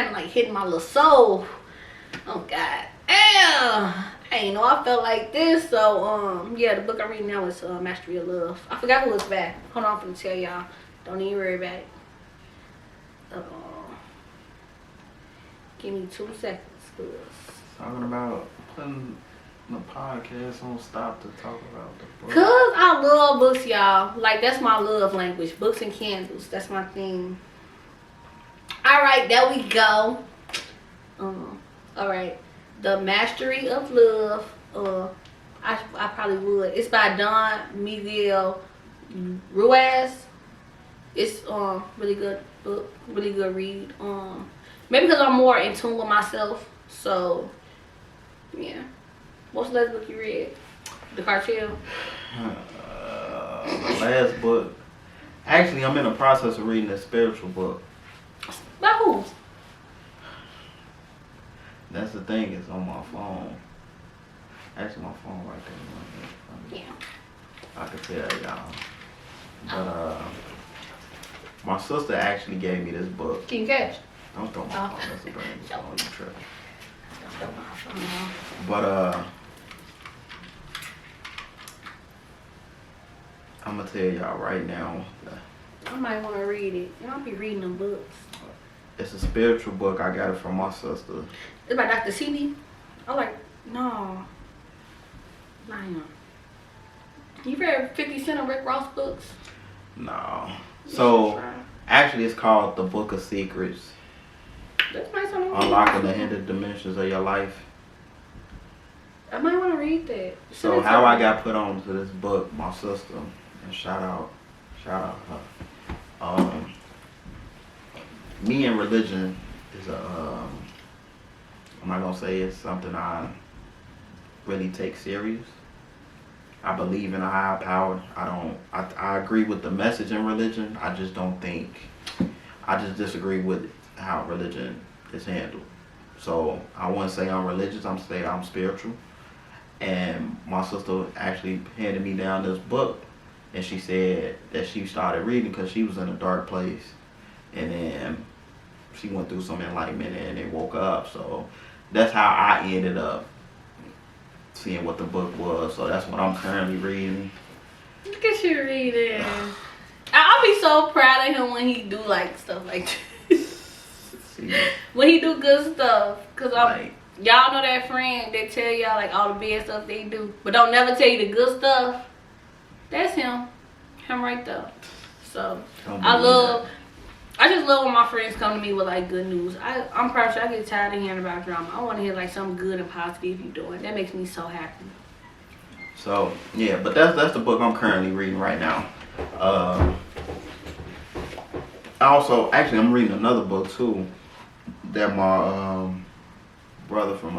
of like hitting my little soul. Oh God, I ain't know I felt like this. So yeah, the book I'm reading now is Mastery of Love. I forgot who it's by. Hold on, I'm gonna tell y'all. Don't even worry about it. Give me 2 seconds. Talking about putting the podcast on stop to talk about the book. Cause I love books, y'all. Like that's my love language. Books and candles. That's my thing. Alright, there we go. Alright. The Mastery of Love. I probably would. It's by Don Miguel Ruiz. It's really good book, really good read. Maybe because I'm more in tune with myself. So yeah. What's the last book you read? The Cartel? The last book. Actually, I'm in the process of reading a spiritual book. By who? That's the thing, it's on my phone. Actually, my phone right there. Yeah. I can tell y'all. But my sister actually gave me this book. Can you catch? Don't throw my phone. That's a brand new phone. You tripping. Don't throw my phone. But I'm gonna tell y'all right now. I might want to read it. You know, I'll be reading them books. It's a spiritual book. I got it from my sister. It's by Dr. Sebi. I'm like, no. Not him. You read 50 Cent and Rick Ross books? No. So, actually, it's called The Book of Secrets. That's nice on the Unlocking the Hidden Dimensions of Your Life. I might want to read that. So, how I got put on to this book, my sister, and shout out her. Me and religion is I'm not gonna say it's something I really take serious. I believe in a higher power. I agree with the message in religion. I just disagree with how religion is handled. So I wouldn't say I'm religious, I'm saying I'm spiritual. And my sister actually handed me down this book, and she said that she started reading because she was in a dark place, and then she went through some enlightenment and it woke up. So that's how I ended up seeing what the book was. So that's what I'm currently reading. Look at you reading. I'll be so proud of him when he do like stuff like this. When he do good stuff. Cause y'all know that friend that tell y'all like all the bad stuff they do, but don't never tell you the good stuff. That's him. Him right there. So Don't I believe love. I just love when my friends come to me with like good news. I'm probably sure I get tired of hearing about drama. I want to hear like something good and positive you doing. That makes me so happy. So yeah, but that's the book I'm currently reading right now. Also, actually, I'm reading another book too that my brother from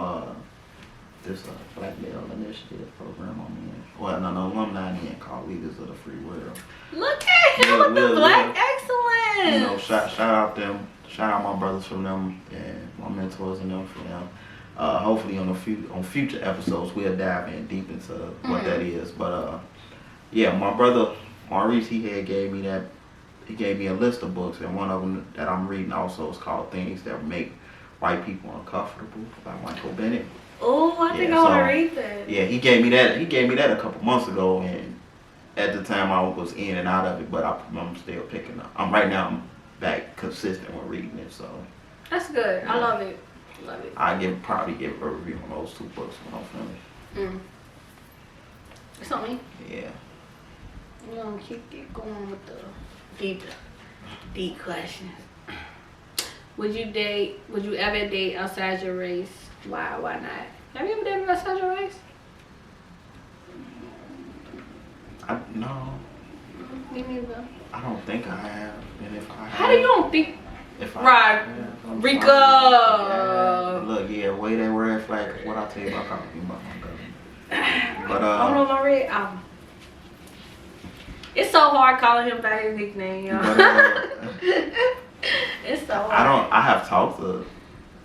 this Black Male Initiative program I'm in. Well, no, alumni in called Leaders of the Free World. Look at him with the black excellence. You know, shout out them, shout out my brothers from them and my mentors and them from them. Hopefully on future episodes we'll dive in deep into what that is. But yeah, my brother Maurice, he gave me a list of books, and one of them that I'm reading also is called Things That Make White People Uncomfortable by Michael Bennett. Oh, I think I want to read that. Yeah, he gave me that a couple months ago, and at the time I was in and out of it, but I'm still picking up. I'm back consistent with reading it, so. That's good. Yeah. I love it. Love it. Probably give a review on those 2 books when I'm finished. It's on me. Yeah. We're gonna keep going with the deep questions. Would you ever date outside your race? Why not? Have you ever dated outside your race? No. Me neither. I don't think I have. And if I have, how do you don't think? If right, Rico. Look, yeah, way that red flag. What I tell you about talking about my government. But I don't know my red. It's so hard calling him by his nickname, y'all. It's so hard. I have talked to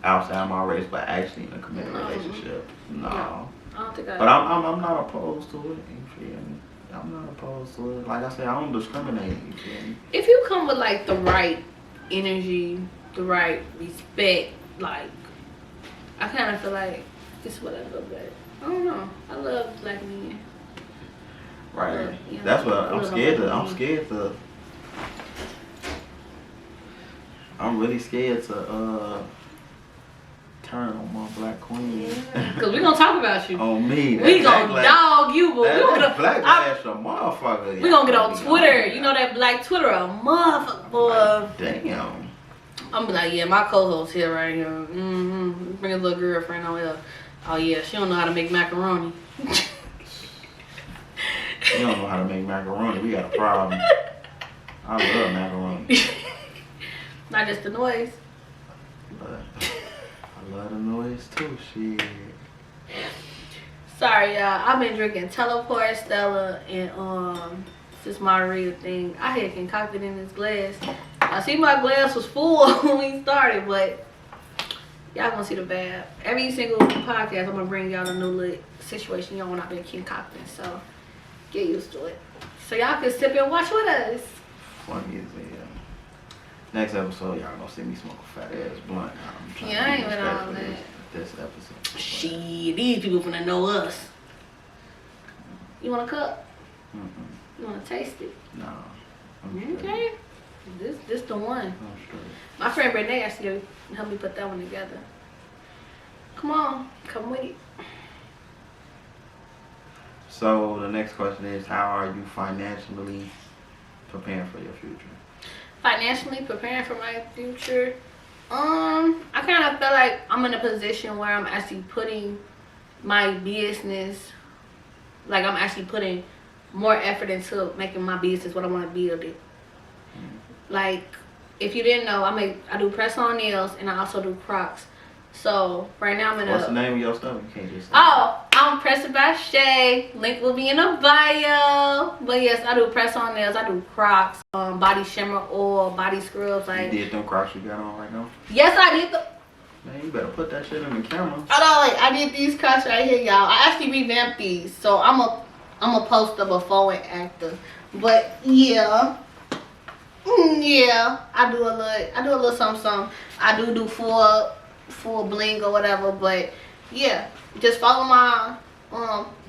outside my race, but actually in a committed relationship, no. I don't think But I'm not opposed to it. You feel me? I'm not opposed to it. Like I said, I don't discriminate. You feel me? If you come with like the right energy, the right respect, like I kind of feel like it's whatever. But I don't know. I love black men. Right. You know, that's what I'm scared to. I'm really scared to turn on my black queen. Yeah. Cause we gonna talk about you. On me. We gonna dog you, but we gonna backlash a motherfucker. We gonna get on Twitter. You know that black Twitter, a motherfucker, boy. Damn. I'm be like, yeah, my co-host here right here. Bring his little girlfriend on here. Oh yeah, she don't know how to make macaroni. You don't know how to make macaroni. We got a problem. I love macaroni. Not just the noise. But I love the noise too, shit. Sorry, y'all. I've been drinking Teleport, Stella, and this margarita thing. I had concocted in this glass. I see my glass was full when we started, but y'all gonna see the bad. Every single podcast, I'm gonna bring y'all a new little situation y'all when I've been concocting. So get used to it. So y'all can sip and watch with us. Funny as hell. Next episode, y'all gonna see me smoke a fat ass blunt. Yeah, I ain't with all that. This episode. Shit, these people finna know us. You want a cup? You want to taste it? No. Okay. This the one. My friend Renee actually helped me put that one together. Come on, come with it. So the next question is, how are you financially preparing for your future? Financially preparing for my future? I kind of feel like I'm in a position where I'm actually putting my business, like I'm actually putting more effort into making my business what I want to build it. Like, if you didn't know, I do press-on nails and I also do Crocs. So right now I'm in What's the name of your stuff? You can't just say I'm Pressed by Shay. Link will be in the bio. But yes, I do press-on nails. I do Crocs, body shimmer oil, body scrubs. Like, you did them Crocs you got on right now? Yes, I did. Man, you better put that shit in the camera. I did these Crocs right here, y'all. I actually revamped these, so I'm a post the before and after. But yeah. Yeah, I do a little something. I do full bling or whatever, but yeah, just follow my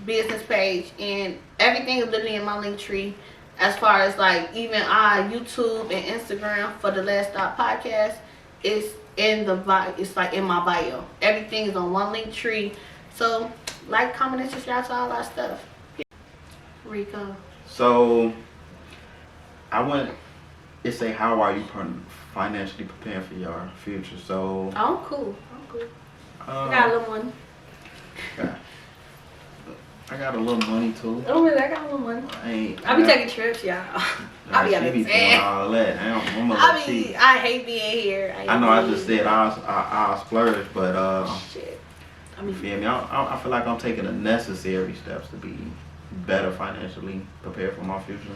business page and everything is literally in my link tree. As far as like even YouTube and Instagram for the Last Stop Podcast is in the bio. It's like in my bio. Everything is on one link tree. So like, comment, and subscribe to all our stuff. Rico. So I went. It say, how are you financially preparing for your future? So. I'm cool. I got a little money. I got a little money too. Oh, I got a little money. I be taking trips, y'all. I be doing all that. I hate being here. I know. I just said I'll splurge, but shit. You feel me? I feel like I'm taking the necessary steps to be better financially prepared for my future.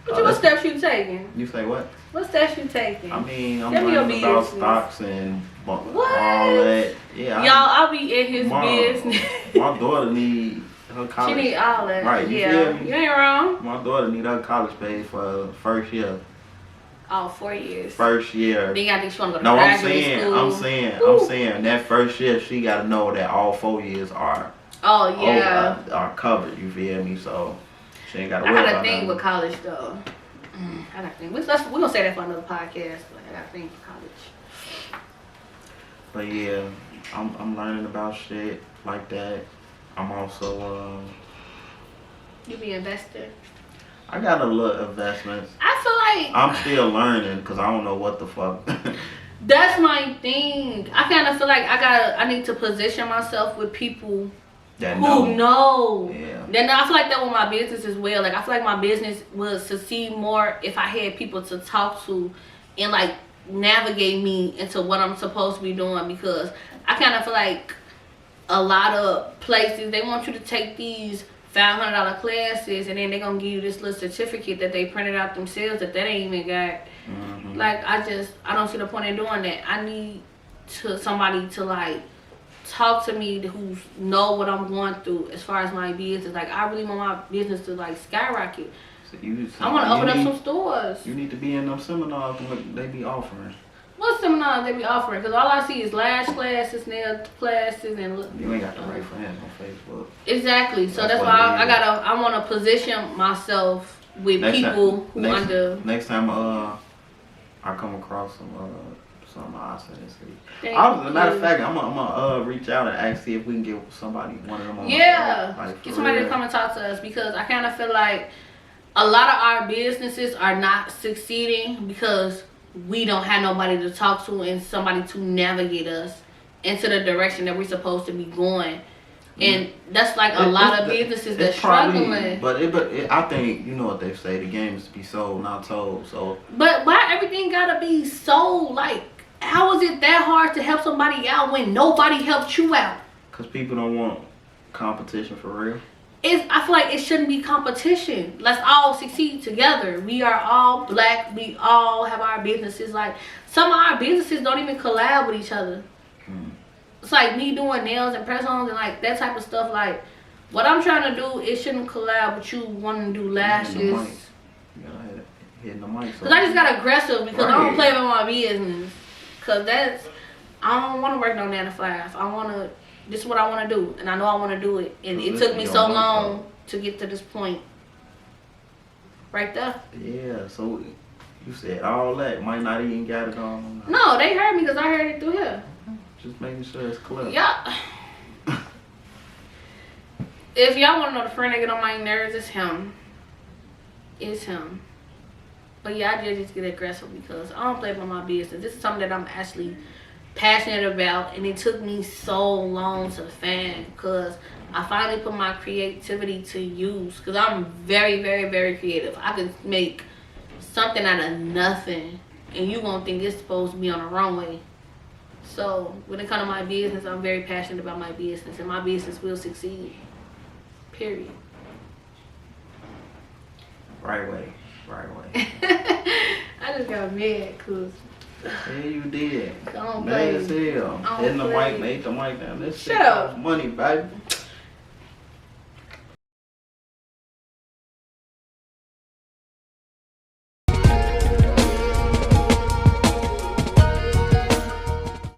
What steps you taking? You say what? What steps you taking? I mean, I'm learning about stocks and all that. Yeah. Y'all, I'll be in his business. My daughter need her college. She need all that. Right, you feel me? You ain't wrong. My daughter need her college paid for first year. Oh, 4 years. First year. Then you gotta think she wanna go to graduate school. I'm saying that first year she gotta know that all 4 years are are covered. You feel me? So she ain't gotta worry about I gotta think with college though. I gotta think. We're gonna say that for another podcast, but I gotta think with college. But yeah, I'm learning about shit like that. I'm also You be investing? I got a little investments. I feel like I'm still learning because I don't know what the fuck. That's my thing. I kind of feel like I need to position myself with people that who know. Yeah. Then I feel like that with my business as well. Like I feel like my business would succeed more if I had people to talk to and like navigate me into what I'm supposed to be doing, because I kind of feel like a lot of places they want you to take these $500 classes and then they're gonna give you this little certificate that they printed out themselves that ain't even got. Mm-hmm. Like I don't see the point in doing that. I need somebody to like talk to me who know what I'm going through as far as my business. Like I really want my business to like skyrocket. So I want to open up some stores. You need to be in them seminars and what they be offering. What seminars they be offering? Because all I see is lash classes, nail classes, and you ain't got the right friends on Facebook. Exactly. So that's why I want to position myself with people who under. Next time I come across some I'll send it to you. As a matter of fact, I'm gonna reach out and ask see if we can get somebody, one of them on like, get somebody to come and talk to us, because I kind of feel like a lot of our businesses are not succeeding because we don't have nobody to talk to and somebody to navigate us into the direction that we're supposed to be going. And that's like a lot of businesses that's struggling. But I think, you know what they say, the game is to be sold, not told. So. But why everything gotta be sold? Like, how is it that hard to help somebody out when nobody helped you out? Because people don't want competition for real. I feel like it shouldn't be competition. Let's all succeed together. We are all black. We all have our businesses. Like, some of our businesses don't even collab with each other. It's like me doing nails and press-ons and like that type of stuff. Like, what I'm trying to do, it shouldn't collab with you wanting to do lashes. You gotta hit the mic. Because I just got aggressive because I don't play with my business. Because I don't want to work no 9 to 5. This is what I want to do, and I know I want to do it. And it took me so long to get to this point. Right there. Yeah, so you said all that. Might not even got it on. No, they heard me because I heard it through here. Just making sure it's clear. Yeah. If y'all want to know the friend that get on my nerves, it's him. It's him. But yeah, I just get aggressive because I don't play by my business. This is something that I'm actually passionate about, and it took me so long to find, because I finally put my creativity to use, because I'm very, very, very creative. I can make something out of nothing, and you won't think it's supposed to be on the runway. So when it comes to my business, I'm very passionate about my business, and my business will succeed. Period. Right way. I just got mad because. Yeah, you did. Don't Mad as hell. Hitting the mic, made the mic down. This shit costs money, baby.